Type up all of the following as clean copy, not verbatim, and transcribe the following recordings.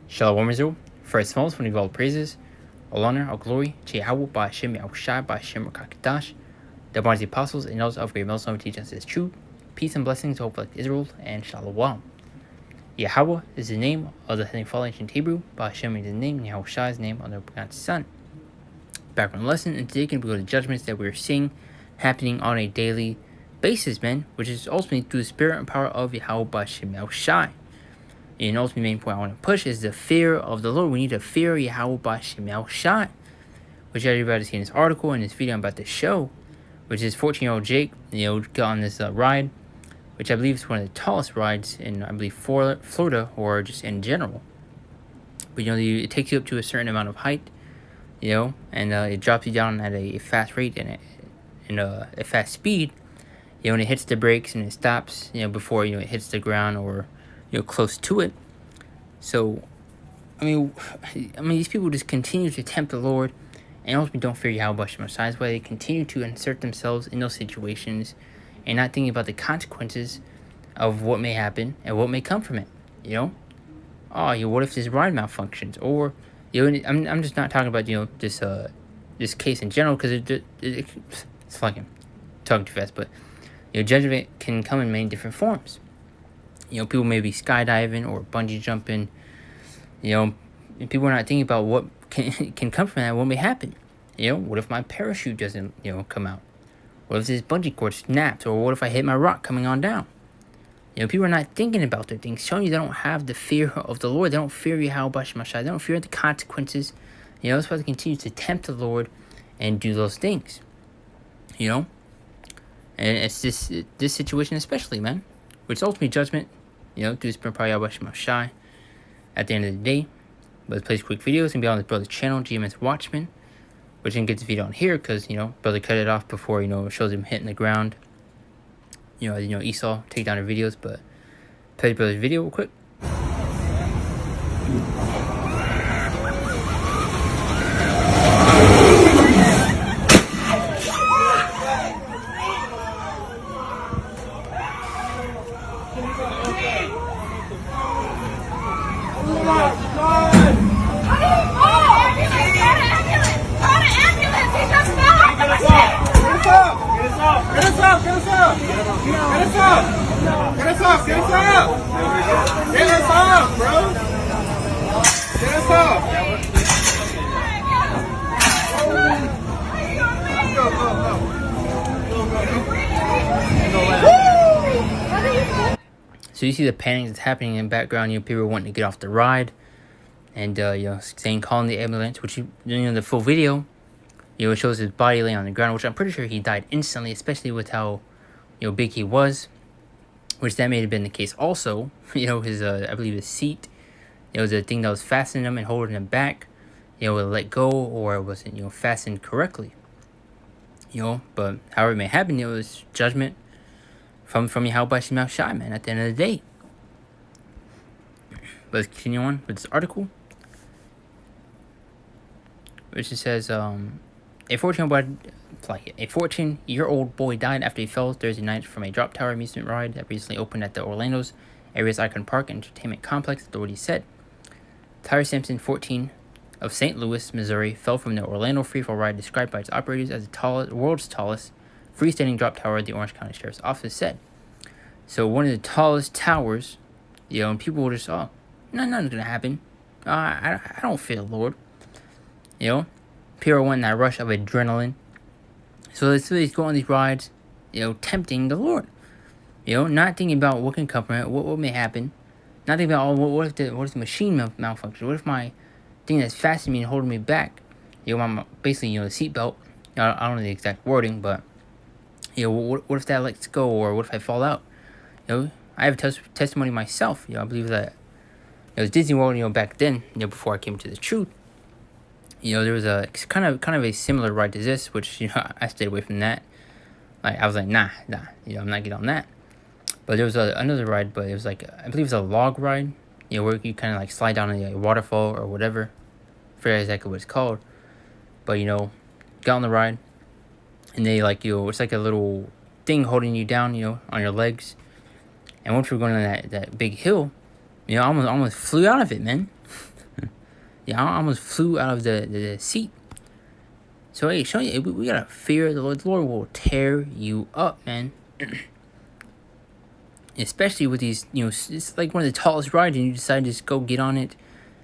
Shalom Israel. First and foremost, when we give all praises, all honor, all glory to Yahweh, by Hashem, Yahushai, by Hashem, Rakakadash, the barns of the apostles, and those of great milestone teach us this truth. Peace and blessings to hope like Israel, and Shalom. Yahweh is the name of the Heavenly Father, ancient Hebrew. By Hashem is the name, and Yahushai is the name of the begotten Son. Background lesson, and today can be the judgments that we're seeing happening on a daily basis, man, which is ultimately through the spirit and power of Yahweh, by Hashem, Yahushai. And ultimately main point I want to push is the fear of the Lord. We need to fear Yahweh by Hashem Yahushai, which everybody see in this article and this video I'm about to show, which is 14-year-old Jake, got on this ride, which I believe is one of the tallest rides in, I believe, Florida or just in general. But, it takes you up to a certain amount of height, and it drops you down at a fast rate and a fast speed, and it hits the brakes and it stops, before, it hits the ground or, close to it. So, I mean, these people just continue to tempt the Lord and ultimately don't fear Yahweh Hashem. That's why they continue to insert themselves in those situations and not thinking about the consequences of what may happen and what may come from it. What if this ride malfunctions? Or, I'm just not talking about, this case in general, because it's like I'm talking too fast, but, judgment can come in many different forms. People may be skydiving or bungee jumping, and people are not thinking about what can come from that, what may happen. What if my parachute doesn't, come out? What if this bungee cord snaps? Or what if I hit my rock coming on down? People are not thinking about their things, showing you they don't have the fear of the Lord. They don't fear Yahweh Bashmashai. They don't fear the consequences. That's why they continue to tempt the Lord and do those things. And it's this situation especially, man, which is ultimately judgment, through the Spirit of Yahweh Shai at the end of the day. But let's play quick videos and be on this brother's channel, GMS Watchman, which didn't get this video on here because, brother cut it off before, it shows him hitting the ground. Esau take down their videos, but play the brother's video real quick. So you see the panic that's happening in the background. People wanting to get off the ride, and saying calling the ambulance. Which the full video, it shows his body laying on the ground, which I'm pretty sure he died instantly, especially with how big he was. Which that may have been the case also. His I believe his seat, it was a thing that was fastening him and holding him back. It let go, or it wasn't fastened correctly. But however it may happen, it was judgment from Yahweh Hashem Shai, man, at the end of the day. But let's continue on with this article, which it says, a 14-year-old boy died after he fell Thursday night from a drop tower amusement ride that recently opened at the Orlando's area's Icon Park Entertainment Complex, authorities said. Tyler Sampson, 14, of St. Louis, Missouri, fell from the Orlando freefall ride described by its operators as the world's tallest freestanding drop tower, the Orange County Sheriff's Office said. So one of the tallest towers, and people were just, nothing's gonna happen. I don't fear the Lord. People want that rush of adrenaline. So they go on these rides, tempting the Lord. Not thinking about what can come from it, what may happen. Not thinking about, what if the machine malfunction? What if my thing that's fastening me and holding me back, basically, the seatbelt, I don't know the exact wording, but, what if that lets go, or what if I fall out? I have a testimony myself. I believe that it was Disney World, back then, before I came to the truth. There was a kind of a similar ride to this, which, I stayed away from that. I was like, nah, I'm not getting on that. But there was another ride, but it was like, I believe it was a log ride, where you kind of like slide down a waterfall or whatever. I forget exactly what it's called. But, got on the ride, and they it's like a little thing holding you down, on your legs. And once we were going on that big hill, I almost flew out of it, man. Yeah, I almost flew out of the seat. So hey, show you, we gotta fear the Lord. The Lord will tear you up, man. Especially with these, it's like one of the tallest rides, and you decide to just go get on it,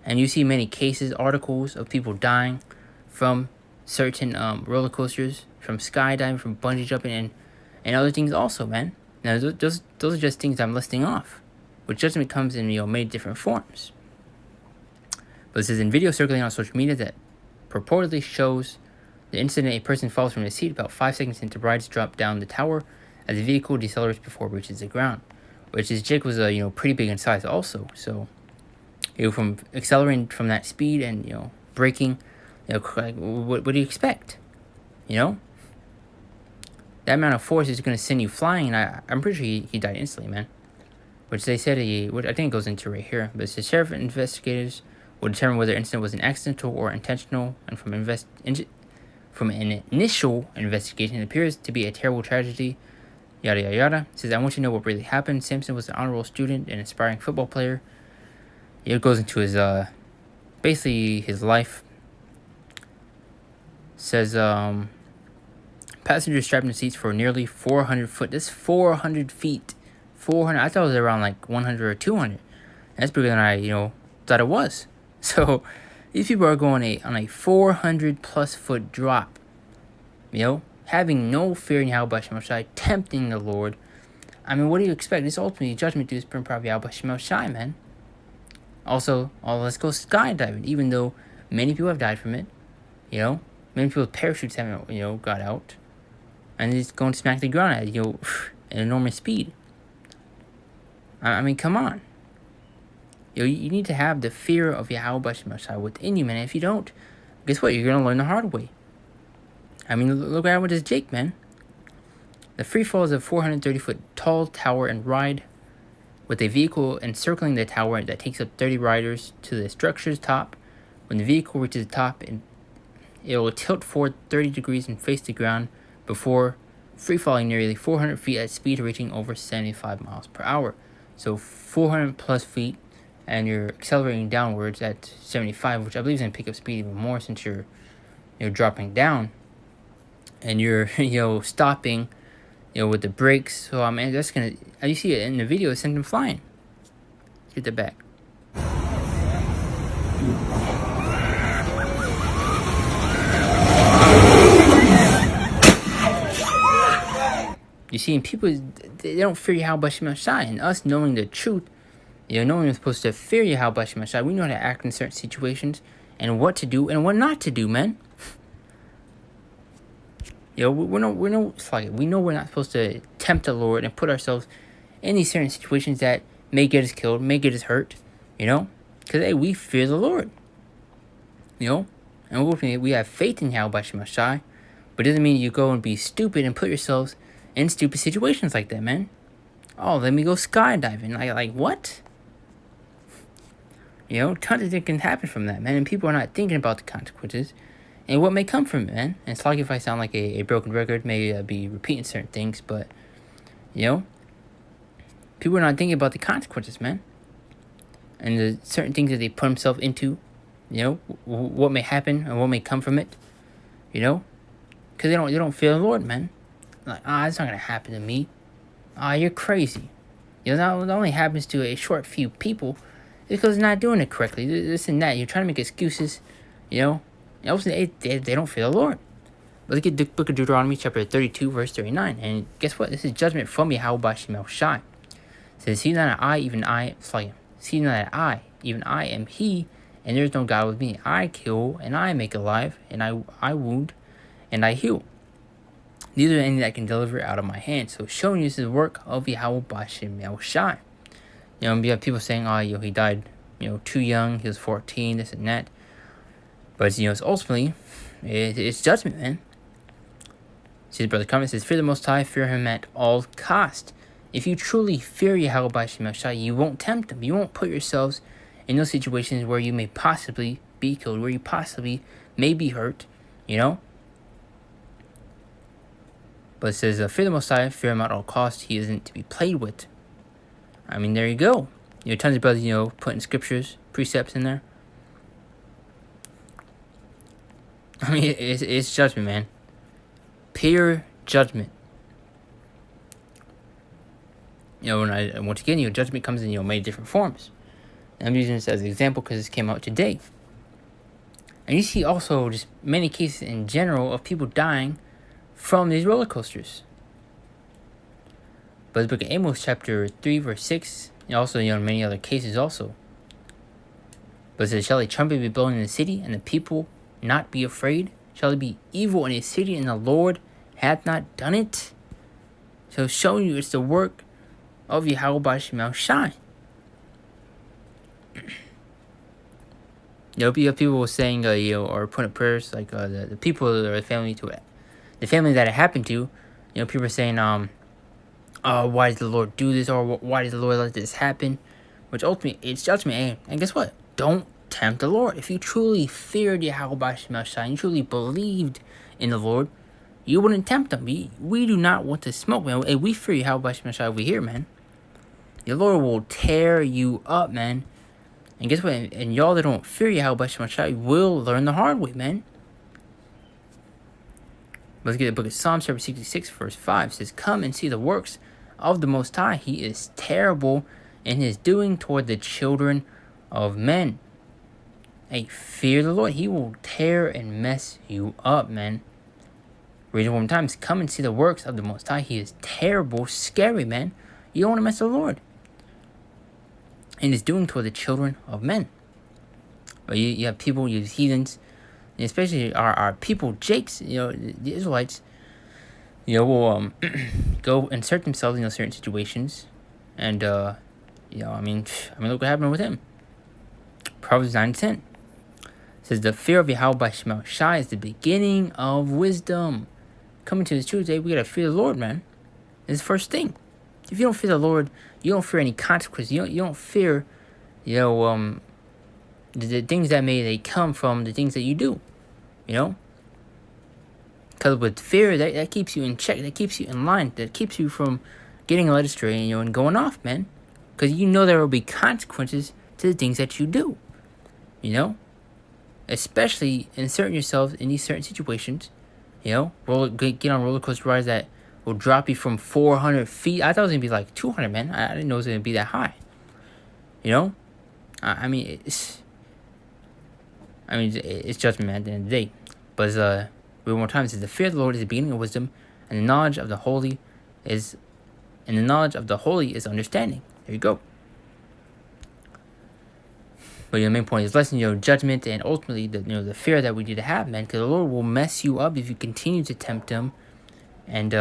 and you see many cases, articles of people dying from certain roller coasters, from skydiving, from bungee jumping, and other things also, man. Now those are just things I'm listing off, which judgment comes in many different forms. But this is in video circulating on social media that purportedly shows the incident: a person falls from the seat about 5 seconds into rides drop down the tower as the vehicle decelerates before it reaches the ground. Which is Jake was pretty big in size also, so from accelerating from that speed and braking, like, what do you expect? That amount of force is going to send you flying, and I'm pretty sure he died instantly, man. Which they said which I think it goes into right here, but it says sheriff investigators will determine whether the incident was an accidental or intentional, and from an initial investigation, it appears to be a terrible tragedy. Yada yada yada. It says, I want you to know what really happened. Samson was an honorable student and aspiring football player. It goes into his basically his life. It says passengers strapped in seats for nearly 400 foot. That's 400 feet. 400. I thought it was around like 100 or 200. That's bigger than I thought it was. So these people are going on a 400 plus foot drop. Having no fear in Yahweh Shemel Shai, tempting the Lord. I mean, what do you expect? This ultimately judgment due is Prim Prav Yahweh Shemel Shai, man. Also, let's go skydiving, even though many people have died from it. Many people's parachutes haven't, got out. And it's going to smack the ground at, an enormous speed. I mean, come on. You need to have the fear of Yahweh Shemel Shai within you, man. If you don't, guess what? You're going to learn the hard way. I mean, look at what this Jake, man. The free fall is a 430-foot tall tower and ride with a vehicle encircling the tower that takes up 30 riders to the structure's top. When the vehicle reaches the top, it will tilt forward 30 degrees and face the ground before free falling nearly 400 feet at speed reaching over 75 miles per hour. So 400 plus feet, and you're accelerating downwards at 75, which I believe is going to pick up speed even more since you're dropping down. And you're, stopping, with the brakes. So, I mean, that's going to, as you see it in the video, it sent them flying. Get the back. You see, people, they don't fear Yahweh Shemel Shai. And us knowing the truth, knowing we're supposed to fear Yahweh Shemel Shai, we know how to act in certain situations and what to do and what not to do, man. We know we're not supposed to tempt the Lord and put ourselves in these certain situations that may get us killed, may get us hurt, because hey, we fear the Lord, and we have faith in Yahweh Shemel Shai, but it doesn't mean you go and be stupid and put yourselves in stupid situations like that, man. Oh, let me go skydiving. Like what? Tons of things can happen from that, man, and people are not thinking about the consequences and what may come from it, man. And it's like if I sound like a broken record, maybe I'd be repeating certain things, but, people are not thinking about the consequences, man. And the certain things that they put themselves into, what may happen and what may come from it, because they don't fear the Lord, man. Like, it's not going to happen to me. You're crazy. That only happens to a short few people because they're not doing it correctly. This and that. You're trying to make excuses, They don't fear the Lord. But look at the book of Deuteronomy, chapter 32, verse 39. And guess what? This is judgment from Yahweh Shemel Shai. It says, see now that I, even I am He, and there is no God with me. I kill, and I make alive, and I wound, and I heal. These are any that can deliver out of my hand. So showing you this is the work of Yahweh Shemel Shai. You have people saying, he died, too young. He was 14, this and that. But, it's ultimately, it's judgment, man. See, the brother comment says, fear the Most High, fear Him at all cost. If you truly fear Yahweh Shemel Shai, you won't tempt Him. You won't put yourselves in those situations where you may possibly be killed, where you possibly may be hurt, But it says, fear the Most High, fear Him at all cost. He isn't to be played with. I mean, there you go. Tons of brothers, putting scriptures, precepts in there. I mean, it's judgment, man. Pure judgment. Once again, judgment comes in, many different forms. And I'm using this as an example because this came out today. And you see also just many cases in general of people dying from these roller coasters. But the book of Amos, chapter 3, verse 6, and also, many other cases also. But it says, shall a trumpet be blown in the city, and the people not be afraid? Shall it be evil in a city, and the Lord hath not done it? So showing you it's the work of Yahweh B'Shem Shai. You have people saying, or putting up prayers, like the people or the family that it happened to. People are saying, why did the Lord do this, or why did the Lord let this happen? Which ultimately, it's judgment. And guess what? Don't tempt the Lord. If you truly feared Yahweh B'Shem Shai, and you truly believed in the Lord, you wouldn't tempt them. We do not want to smoke, man. Hey, we fear Yahweh B'Shem Shai over here, man. The Lord will tear you up, man. And guess what? And y'all that don't fear Yahweh B'Shem Shai will learn the hard way, man. Let's get the book of Psalms, chapter 66, verse 5. It says, come and see the works of the Most High. He is terrible in his doing toward the children of men. Hey, fear the Lord. He will tear and mess you up, man. Read it one more time. Come and see the works of the Most High. He is terrible, scary, man. You don't want to mess with the Lord. And is doing toward the children of men. But you have people, you have heathens, and especially our people, Jakes, the Israelites, will go insert themselves in certain situations. And, I mean, look what happened with him. Proverbs 9:10 says, the fear of Yahweh B'Shem Shai is the beginning of wisdom. Coming to this truth today, we gotta fear the Lord, man. It's the first thing. If you don't fear the Lord, you don't fear any consequences. You don't fear, the things that they come from the things that you do, Because with fear, that keeps you in check. That keeps you in line. That keeps you from getting led astray, and going off, man. Because there will be consequences to the things that you do, Especially insert yourself in these certain situations, get on roller coaster rides that will drop you from 400 feet. I thought it was going to be like 200, man. I didn't know it was going to be that high. I mean, it's judgment, man, at the end of the day. But one more time, it says, the fear of the Lord is the beginning of wisdom, and the knowledge of the holy is understanding. There you go. But the main point is lesson, judgment, and ultimately the fear that we need to have, man, because the Lord will mess you up if you continue to tempt him. And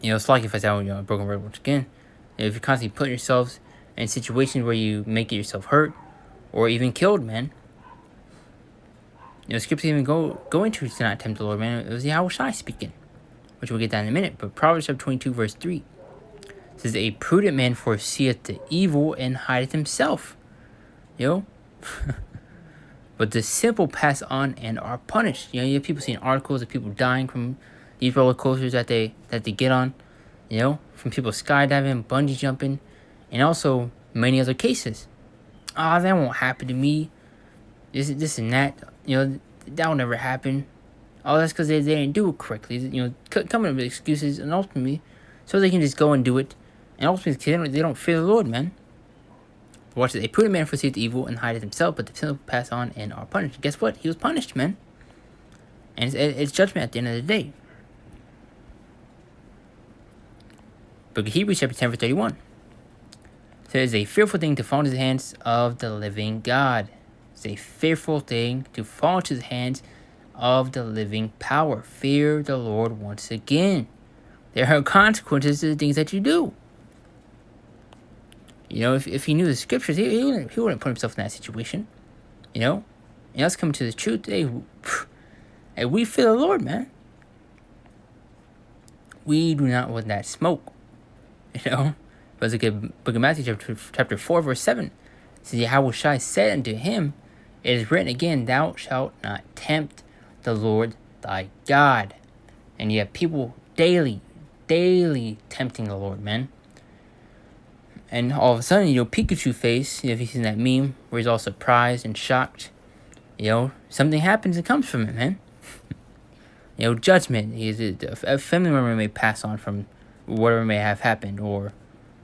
it's like if I say, a broken word once again. If you're constantly putting yourselves in situations where you make yourself hurt or even killed, man. Scripture even go into to not tempt the Lord, man. It was Yahweh Shai speaking, which we'll get that in a minute. But Proverbs 22, verse 3 says, a prudent man foreseeth the evil and hideth himself. But the simple pass on and are punished. You have people seeing articles of people dying from these roller coasters that they get on, from people skydiving, bungee jumping, and also many other cases. That won't happen to me. This and that. That will never happen. That's because they didn't do it correctly. Coming up with excuses, and ultimately, so they can just go and do it, and ultimately they don't fear the Lord, man. Watch this. A prudent man foreseeth evil and hideth himself, but the simple pass on and are punished. Guess what? He was punished, man. And it's judgment at the end of the day. Book of Hebrews, chapter 10, verse 31. Says, a fearful thing to fall into the hands of the living God. It's a fearful thing to fall into the hands of the living power. Fear the Lord once again. There are consequences to the things that you do. If he knew the scriptures, he wouldn't put himself in that situation. And let's come to the truth today. Hey, we fear the Lord, man. We do not want that smoke. But look at book of Matthew, chapter 4, verse 7. It says, Yahweh Shai said unto him, it is written again, thou shalt not tempt the Lord thy God. And you have people daily tempting the Lord, man. And all of a sudden, Pikachu face, if you've seen that meme, where he's all surprised and shocked, something happens and comes from it, man. Judgment. A family member may pass on from whatever may have happened, or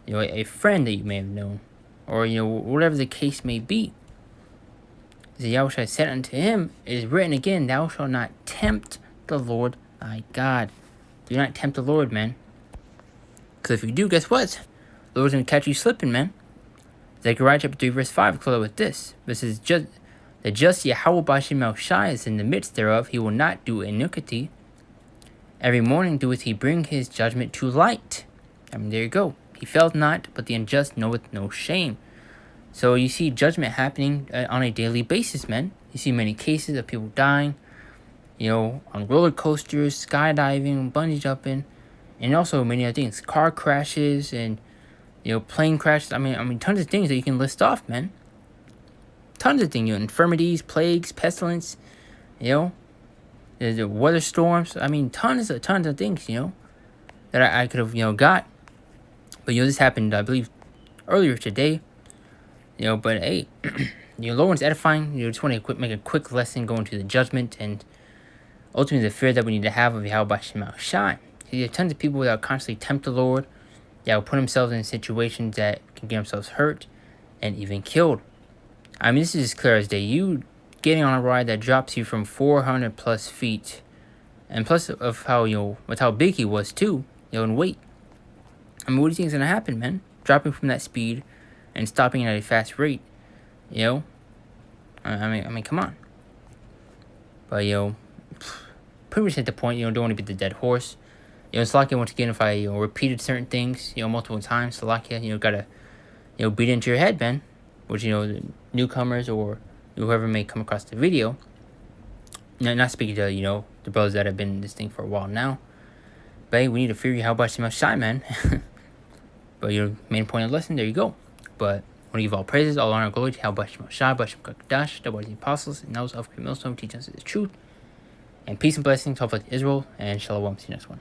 a friend that you may have known, or whatever the case may be. The Yahushua said unto him, it is written again, thou shalt not tempt the Lord thy God. Do not tempt the Lord, man. Because if you do, guess what? The Lord's going to catch you slipping, man. Zechariah chapter 3 verse 5, close out with this. This is the just Yahweh Bashim El Shai is in the midst thereof. He will not do iniquity. Every morning doeth he bring his judgment to light. There you go. He failed not, but the unjust knoweth no shame. So you see judgment happening on a daily basis, man. You see many cases of people dying, on roller coasters, skydiving, bungee jumping, and also many other things. Car crashes and, plane crashes. I mean, tons of things that you can list off, man. Tons of things, infirmities, plagues, pestilence, the weather storms. I mean, tons of things, that I could have, got. But, this happened, I believe, earlier today. But hey, Lord one's edifying. Just want to make a quick lesson going to the judgment and ultimately the fear that we need to have of Yahweh Bashim El Shai. There are tons of people that will constantly tempt the Lord, that will put themselves in situations that can get themselves hurt and even killed. I mean, this is as clear as day. You getting on a ride that drops you from 400 plus feet, and plus of how with how big he was too, in weight. I mean, what do you think is gonna happen, man? Dropping from that speed and stopping at a fast rate, I mean, come on. But pretty much hit the point. Don't want to beat the dead horse. Salakia, once again, if I repeated certain things, multiple times, Salakia, gotta beat into your head, man. Which the newcomers or whoever may come across the video. Not speaking to the brothers that have been in this thing for a while now. But hey, we need to fear Yahweh Bashim El Shai, man. But your main point of the lesson, there you go. But I want to give all praises, all honor, and glory to Yahweh Bashim El Shai, Bashim Kakadash, the the apostles, and those of Millstone teach us the truth. And peace and blessings to all of Israel, and shalom. See you next one.